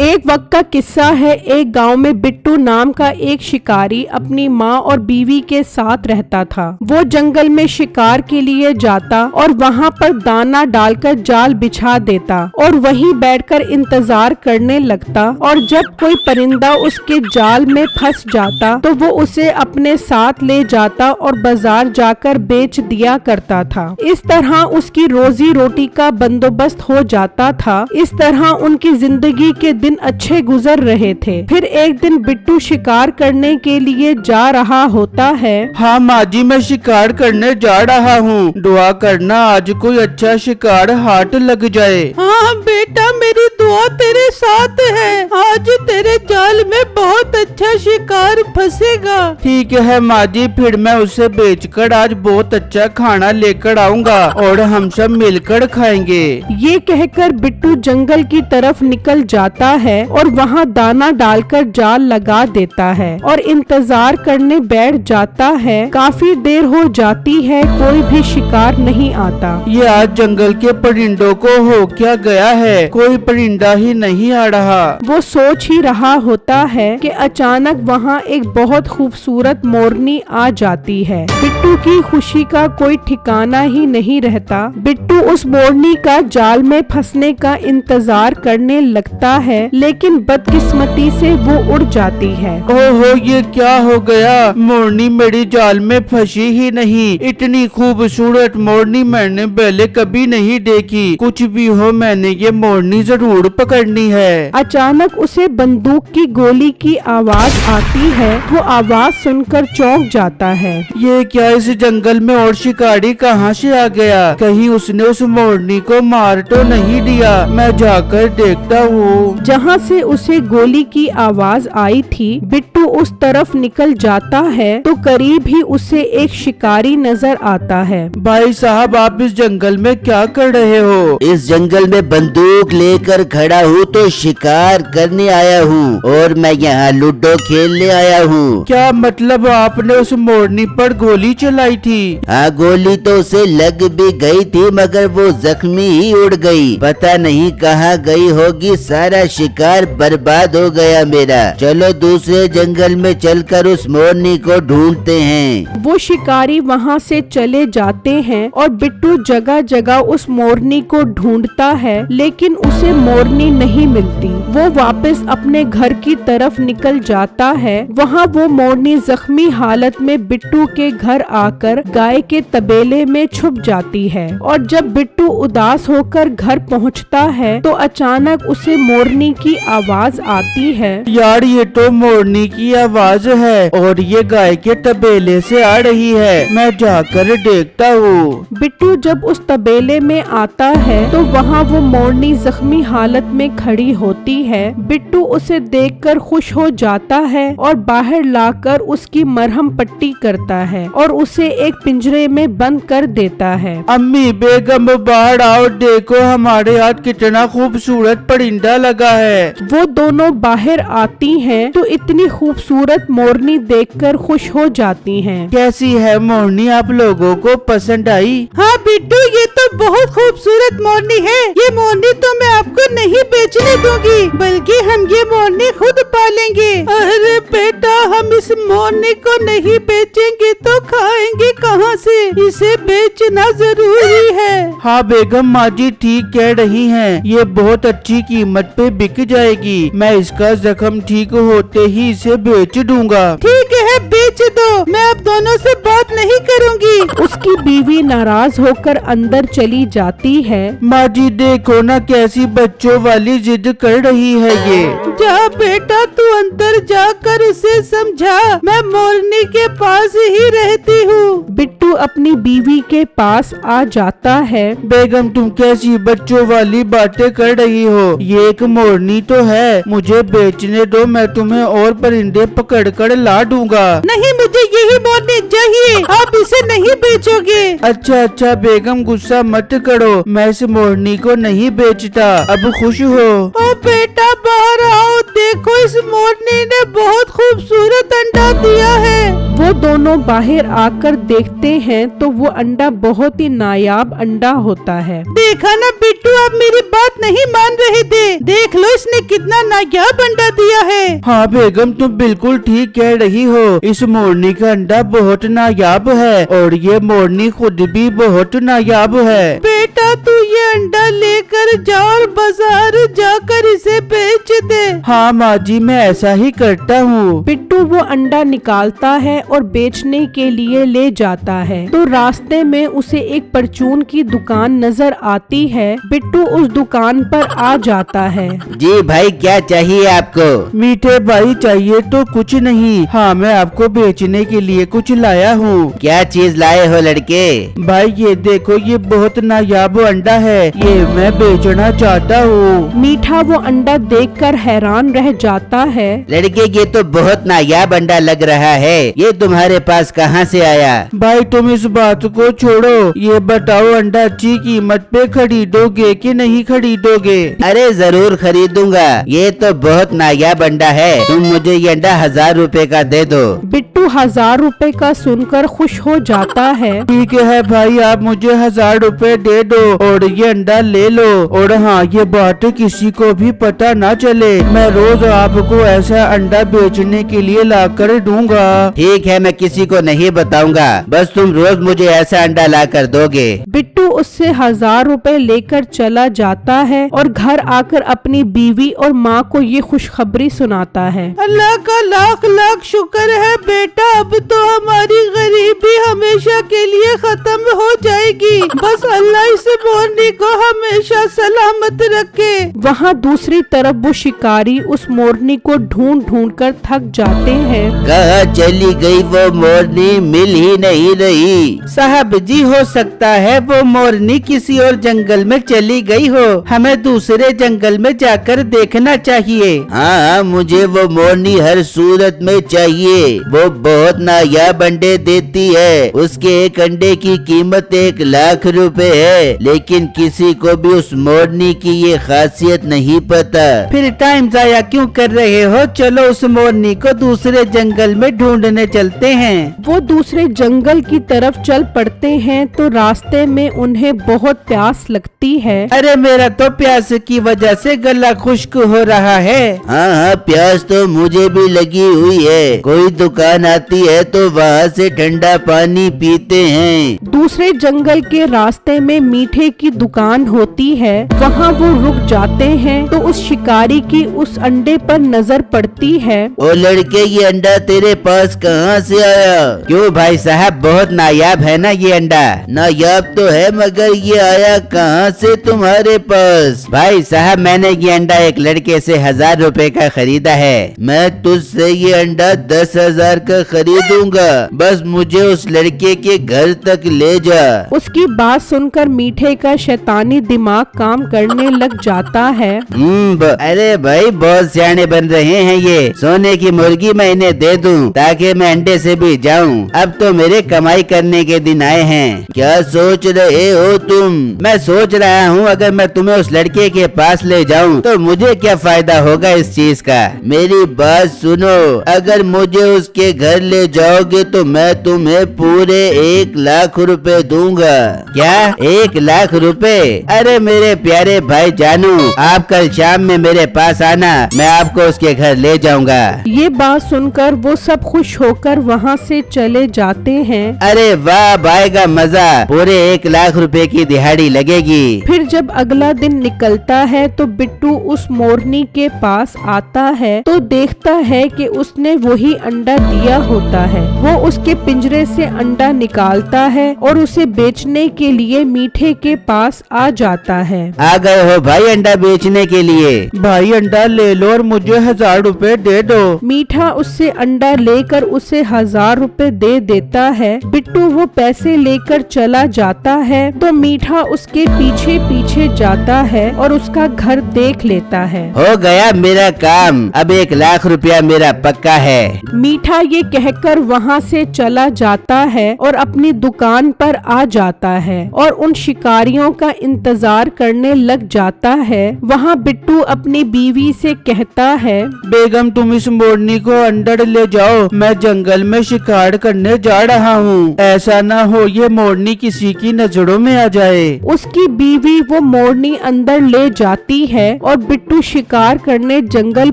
एक वक्त का किस्सा है। एक गांव में बिट्टू नाम का एक शिकारी अपनी माँ और बीवी के साथ रहता था। वो जंगल में शिकार के लिए जाता और वहाँ पर दाना डालकर जाल बिछा देता और वहीं बैठकर इंतजार करने लगता। और जब कोई परिंदा उसके जाल में फंस जाता तो वो उसे अपने साथ ले जाता और बाजार जाकर बेच दिया करता था। इस तरह उसकी रोजी रोटी का बंदोबस्त हो जाता था। इस तरह उनकी जिंदगी के दिन अच्छे गुजर रहे थे। फिर एक दिन बिट्टू शिकार करने के लिए जा रहा होता है। हाँ माँ जी, मैं शिकार करने जा रहा हूँ। दुआ करना आज कोई अच्छा शिकार हाथ लग जाए। हाँ बेटा, मेरी दुआ तेरे साथ है। आज तेरे जाल में बहुत अच्छा शिकार फंसेगा। ठीक है माँ जी, फिर मैं उसे बेचकर आज बहुत अच्छा खाना लेकर आऊँगा और हम सब मिलकर खाएंगे। ये कहकर बिट्टू जंगल की तरफ निकल जाता है और वहाँ दाना डालकर जाल लगा देता है और इंतजार करने बैठ जाता है। काफी देर हो जाती है, कोई भी शिकार नहीं आता। ये आज जंगल के परिंदों को हो क्या गया है, कोई परिंदा ही नहीं आ रहा। वो सोच ही रहा होता है कि अचानक वहाँ एक बहुत खूबसूरत मोरनी आ जाती है। बिट्टू की खुशी का कोई ठिकाना ही नहीं रहता। बिट्टू उस मोरनी का जाल में फंसने का इंतजार करने लगता है, लेकिन बदकिस्मती से वो उड़ जाती है। ओहो, ये क्या हो गया? मोरनी मेरी जाल में फंसी ही नहीं। इतनी खूबसूरत मोरनी मैंने पहले कभी नहीं देखी। कुछ भी हो, मैंने ये मोरनी जरूर पकड़नी है। अचानक उसे बंदूक की गोली की आवाज आती है। वो आवाज सुनकर चौंक जाता है। ये क्या, इस जंगल में और शिकारी कहाँ से आ गया? कहीं उसने उस मोरनी को मार तो नहीं दिया? मैं जाकर देखता हूँ। जहाँ से उसे गोली की आवाज आई थी, बिट्टू उस तरफ निकल जाता है तो करीब ही उसे एक शिकारी नजर आता है। भाई साहब, आप इस जंगल में क्या कर रहे हो? इस जंगल में बंदूक लेकर खड़ा हूँ तो शिकार करने आया हूँ और मैं यहाँ लूडो खेलने आया हूँ। क्या मतलब, आपने उस मोरनी पर गोली चलाई थी? हाँ, गोली तो उसे लग भी गई थी मगर वो जख्मी ही उड़ गई। पता नहीं कहाँ गई होगी। सारा शिकार बर्बाद हो गया मेरा। चलो दूसरे जंगल में चलकर उस मोरनी को ढूंढते हैं। वो शिकारी वहाँ से चले जाते हैं और बिट्टू जगह जगह उस मोरनी को ढूंढता है, लेकिन उसे मोरनी नहीं मिलती। वो वापस अपने घर की तरफ निकल जाता है। वहाँ वो मोरनी जख्मी हालत में बिट्टू के घर आकर गाय के तबेले में छुप जाती है। और जब बिट्टू उदास होकर घर पहुँचता है तो अचानक उसे मोरनी की आवाज आती है। यार, ये तो मोरनी की आवाज है और ये गाय के तबेले से आ रही है। मैं जाकर देखता हूँ। बिट्टू जब उस तबेले में आता है तो वहाँ वो मोरनी जख्मी हालत में खड़ी होती है। बिट्टू उसे देखकर खुश हो जाता है और बाहर लाकर उसकी मरहम पट्टी करता है और उसे एक पिंजरे में बंद कर देता है। अम्मी बेगम, बाहर आओ, देखो हमारे हाथ कितना खूबसूरत परिंदा लगा है। वो दोनों बाहर आती हैं तो इतनी खूबसूरत मोरनी देखकर खुश हो जाती हैं। कैसी है मोरनी, आप लोगों को पसंद आई? हाँ बिट्टू, ये तो बहुत खूबसूरत मोरनी है। ये मोरनी तो मैं आपको नहीं बेचने दूंगी, बल्कि हम ये मोरनी खुद पालेंगे। अरे बेटा, हम इस मोरनी को नहीं बेचेंगे तो खाएंगे कहाँ से? इसे बेचना जरूरी है। हाँ बेगम, माँ जी ठीक कह रही हैं। ये बहुत अच्छी कीमत पे बिक जाएगी। मैं इसका जख्म ठीक होते ही इसे बेच दूंगा। ठीक है, बेच दो। मैं अब दोनों से बात नहीं करूंगी। उसकी बीवी नाराज होकर अंदर चली जाती है। माँ जी देखो ना, कैसी बच्चों वाली जिद कर रही है ये। जा बेटा, तू अंदर जाकर उसे समझा। मैं मोरनी के पास ही रहती हूँ। बिट्टू अपनी बीवी के पास आ जाता है। बेगम, तुम कैसी बच्चों वाली बातें कर रही हो? ये एक मोरनी तो है, मुझे बेचने दो। मैं तुम्हें और परिंदे पकड़ कर ला दूंगा। नहीं, मुझे यही मोरनी चाहिए। आप इसे नहीं बेचोगे। अच्छा बेगम, गुस्सा मत करो। मैं इस मोरनी को नहीं बेचता। अब खुश हो। ओ बेटा बाहर आओ, देखो इस मोरनी ने बहुत खूबसूरत अंडा दिया है। वो दोनों बाहर आकर देखते हैं तो वो अंडा बहुत ही नायाब अंडा होता है। देखा ना बिट्टू, आप मेरी बात नहीं मान रहे थे। देख लो इसने कितना नायाब अंडा दिया है। हाँ बेगम, तुम बिल्कुल ठीक कह रही हो। इस मोरनी का अंडा बहुत नायाब है और ये मोरनी खुद भी बहुत नायाब है। बेटा तू ये अंडा लेकर जा और बाजार जाकर इसे बेच दे। हाँ माँ जी, मैं ऐसा ही करता हूँ। बिट्टू वो अंडा निकालता है और बेचने के लिए ले जाता है। तो रास्ते में उसे एक परचून की दुकान नजर आती है। बिट्टू उस दुकान पर आ जाता है। जी भाई, क्या चाहिए आपको? मीठे भाई, चाहिए तो कुछ नहीं। हाँ, मैं आपको बेचने के लिए कुछ लाया हूँ। क्या चीज लाए हो लड़के? भाई ये देखो, ये बहुत नायाब अंडा है, ये मैं बेचना चाहता हूँ। मीठा वो अंडा देखकर हैरान रह जाता है। लड़के, ये तो बहुत नायाब अंडा लग रहा है। ये तुम्हारे पास कहाँ से आया? भाई तुम इस बात को छोड़ो, ये बताओ अंडा अच्छी कीमत पे खरीदोगे कि नहीं खरीदोगे? अरे जरूर खरीदूंगा। ये तो बहुत नायाब अंडा है। तुम मुझे ये अंडा 1000 रुपए का दे दो। बिट्टू 1000 रुपए का सुनकर खुश हो जाता है। ठीक है भाई, आप मुझे 1000 रुपए दे दो और ये अंडा ले लो। और हाँ, ये बात किसी को भी पता ना चले। मैं रोज आपको ऐसा अंडा बेचने के लिए ला कर दूंगा। ठीक है, मैं किसी को नहीं बताऊंगा। बस तुम रोज मुझे ऐसा अंडा ला कर दोगे। बिट्टू उससे 1000 रुपए लेकर चला जाता है और घर आकर अपनी बीवी और माँ को ये खुशखबरी सुनाता है। अल्लाह का लाख लाख शुक्र है बेटा, अब तो हमारी गरीबी हमेशा के लिए खत्म हो जाएगी। बस अल्लाह इस मोरनी को हमेशा सलामत रखे। वहाँ दूसरी तरफ वो शिकारी उस मोरनी को ढूंढ ढूंढ कर थक जाते हैं। कहाँ चली गई वो मोरनी? मिल ही नहीं रही। साहब जी, हो सकता है वो मोरनी किसी और जंगल में चली गई हो। हमें दूसरे जंगल में जाकर देखना चाहिए। हाँ, मुझे वो मोरनी हर सूरत में चाहिए। वो बहुत नायाब अंडे देती है। उसके एक अंडे की कीमत 1 लाख रुपए है। लेकिन किसी को भी उस मोरनी की ये खासियत नहीं पता। फिर टाइम जाया क्यों कर रहे हो? चलो उस मोरनी को दूसरे जंगल में ढूंढने चलते हैं। वो दूसरे जंगल की तरफ चल पड़ते हैं तो रास्ते में उन्हें बहुत प्यास लगती है। अरे मेरा तो प्यास की वजह से गला खुश्क हो रहा है। हाँ हाँ, प्यास तो मुझे भी लगी हुई है। कोई दुकान आती है तो वहाँ से ठंडा पानी पीते हैं। दूसरे जंगल के रास्ते में मीठे की दुकान होती है। वहाँ वो रुक जाते हैं तो उस शिकारी की उस अंडे पर नजर पड़ती है। ओ लड़के, ये अंडा तेरे पास कहाँ से आया? क्यों भाई साहब, बहुत नायाब है ना ये अंडा? नायाब तो है, मगर ये आया कहाँ से तुम्हारे पास? भाई साहब, मैंने ये अंडा एक लड़के से 1000 रुपए का खरीदा है। मैं तुझसे ये अंडा 10,000 का खरीदूंगा। बस मुझे उस लड़के के घर तक ले जा। उसकी बात सुनकर मीठे का शैतानी दिमाग काम करने लग जाता है। अरे भाई, बहुत सियाने बन रहे हैं ये। सोने की मुर्गी मैं इन्हें दे दूं ताकि मैं अंडे से भी जाऊं। अब तो मेरे कमाई करने के दिन आए हैं। क्या सोच रहे हो तुम? मैं सोच रहा हूँ अगर मैं तुम्हें उस लड़के के पास ले जाऊं तो मुझे क्या फायदा होगा इस चीज का? मेरी बात सुनो, अगर मुझे उसके घर ले जाओगे तो मैं तुम्हें पूरे 1 लाख रुपए दूंगा। क्या 1 लाख रुपए? अरे मेरे प्यारे भाई जानू, आप कल शाम में मेरे पास आना, मैं आपको उसके घर ले जाऊंगा। ये बात सुनकर वो सब खुश होकर वहाँ से चले जाते हैं। अरे वाह भाई का मजा, पूरे 1 लाख रुपए की दिहाड़ी लगेगी। फिर जब अगला दिन निकलता है तो बिट्टू उस मोरनी के पास आता है तो देखता है कि उसने वही अंडा दिया होता है। वो उसके पिंजरे से अंडा निकालता है और उसे बेचने के लिए मीठे के पास आ जाता है। आ गए हो भाई अंडा बेचने के लिए? भाई अंडा ले लो और मुझे 1000 रुपए दे दो। मीठा उससे अंडा लेकर उसे 1000 रुपए दे देता है। बिट्टू वो पैसे लेकर चला जाता है तो मीठा उसके पीछे पीछे जाता है और उसका घर देख लेता है। हो गया मेरा काम, अब 1 लाख रुपया मेरा पक्का है। मीठा ये कहकर वहाँ से चला जाता है और अपनी दुकान पर आ जाता है और उन शिकारियों का इंतजार करने लग जाता जाता है वहाँ बिट्टू अपनी बीवी से कहता है, बेगम तुम इस मोरनी को अंदर ले जाओ, मैं जंगल में शिकार करने जा रहा हूँ। ऐसा ना हो ये मोरनी किसी की नजरों में आ जाए। उसकी बीवी वो मोरनी अंदर ले जाती है और बिट्टू शिकार करने जंगल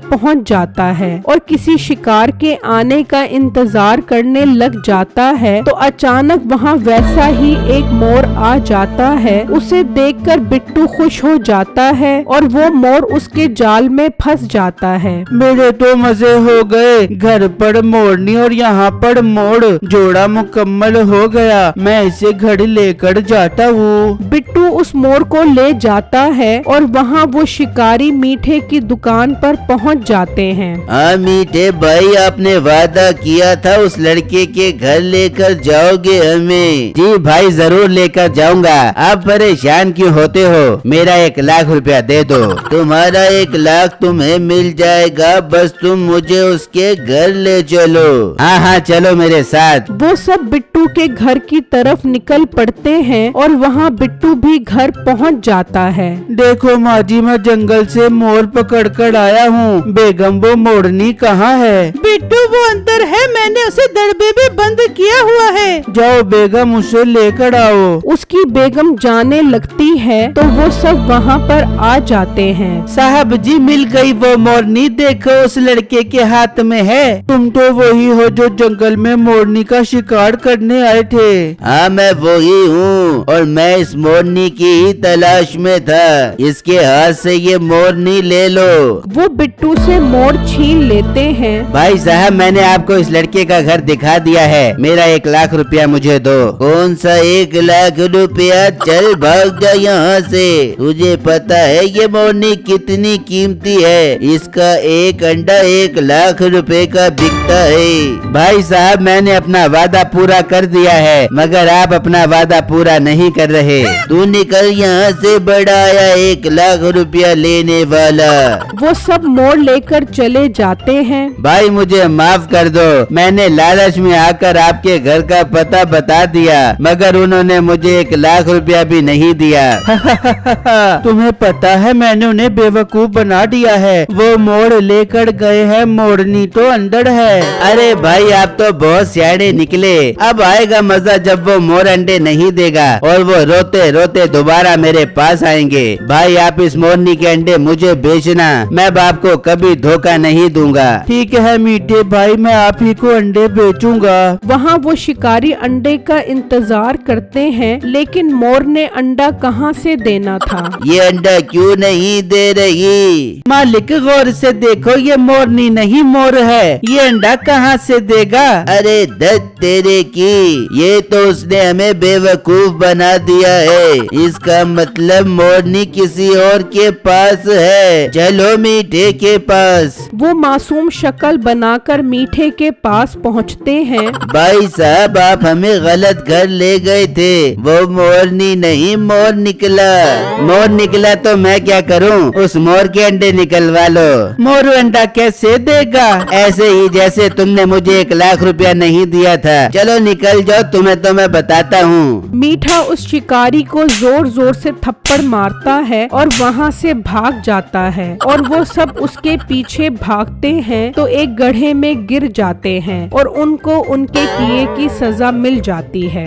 पहुंच जाता है और किसी शिकार के आने का इंतजार करने लग जाता है तो अचानक वहाँ वैसा ही एक मोर आ जाता है। उसे देखकर बिट्टू खुश हो जाता है और वो मोर उसके जाल में फंस जाता है। मेरे तो मजे हो गए, घर पर मोरनी और यहाँ पर मोर, जोड़ा मुकम्मल हो गया। मैं इसे घर लेकर जाता हूँ। बिट्टू उस मोर को ले जाता है और वहाँ वो शिकारी मीठे की दुकान पर पहुँच जाते हैं। हाँ मीठे भाई, आपने वादा किया था उस लड़के के घर लेकर जाओगे हमें। जी भाई जरूर लेकर जाऊंगा। आप परेशान क्यों होते हो? मेरा 1 लाख रुपया दे दो। तुम्हारा 1 लाख तुम्हें मिल जाएगा, बस तुम मुझे उसके घर ले चलो। हाँ हाँ चलो मेरे साथ। वो सब बिट्टू के घर की तरफ निकल पड़ते हैं और वहाँ बिट्टू भी घर पहुँच जाता है। देखो माँ जी, मैं जंगल से मोर पकड़ कर आया हूँ। बेगम वो मोरनी कहाँ है? बिट्टू वो अंदर है, मैंने उसे दड़बे में बंद किया हुआ है। जाओ बेगम उसे लेकर आओ। उसकी बेगम जाने लगती है तो वो सब वहाँ पर आ जाते हैं। साहब जी मिल गई वो मोरनी, देखो उस लड़के के हाथ में है। तुम तो वही हो जो जंगल में मोरनी का शिकार करने आए थे। हाँ मैं वही हूँ और मैं इस मोरनी की ही तलाश में था। इसके हाथ से ये मोरनी ले लो। वो बिट्टू से मोर छीन लेते हैं। भाई साहब मैंने आपको इस लड़के का घर दिखा दिया है, मेरा 1 लाख रुपया मुझे दो। कौन सा 1 लाख रुपया? चल भाग जा यहाँ से। तुझे पता है ये मोरनी कितनी कीमती है? इसका एक अंडा 1 लाख रुपए का बिकता है। भाई साहब मैंने अपना वादा पूरा कर दिया है, मगर आप अपना वादा पूरा नहीं कर रहे। तू निकल यहाँ से, बड़ा आया 1 लाख रुपया लेने वाला। वो सब मोर लेकर चले जाते हैं। भाई मुझे माफ कर दो, मैंने लालच में आकर आपके घर का पता बता दिया, मगर उन्होंने मुझे 1 लाख रुपया भी नहीं दिया। तुम्हें पता है मैंने उन्हें बेवकूफ बना दिया है। वो मोर लेकर गए हैं, मोरनी तो अंदर है। अरे भाई आप तो बहुत सियाने निकले। अब आएगा मजा जब वो मोर अंडे नहीं देगा और वो रोते रोते दोबारा मेरे पास आएंगे। भाई आप इस मोरनी के अंडे मुझे बेचना, मैं बाप को कभी धोखा नहीं दूंगा। ठीक है मीठे भाई, मैं आप ही को अंडे बेचूंगा। वहाँ वो शिकारी अंडे का इंतजार करते हैं, लेकिन मोर ने अंडा कहाँ से देना था। ये अंडा क्यों नहीं दे रही? मालिक गौर से देखो, ये मोरनी नहीं मोर है, ये अंडा कहाँ से देगा? अरे दत्त तेरे की, ये तो उसने हमें बेवकूफ बना दिया है। इसका मतलब मोरनी किसी और के पास है। चलो मीठे के पास। वो मासूम शक्ल बनाकर मीठे के पास पहुँचते हैं। भाई साहब आप हमें गलत घर ले गए थे, वो मोरनी नहीं मोर निकला। मोर निकला तो मैं क्या करूं? उस मोर के अंडे निकलवा लो। मोर अंडा कैसे देगा? ऐसे ही जैसे तुमने मुझे 1 लाख रुपया नहीं दिया था। चलो निकल जाओ, तुम्हें तो मैं बताता हूँ। मीठा उस शिकारी को जोर जोर से थप्पड़ मारता है और वहाँ से भाग जाता है और वो सब उसके पीछे भागते हैं तो एक गड्ढे में गिर जाते हैं और उनको उनके किए की सजा मिल जाती है।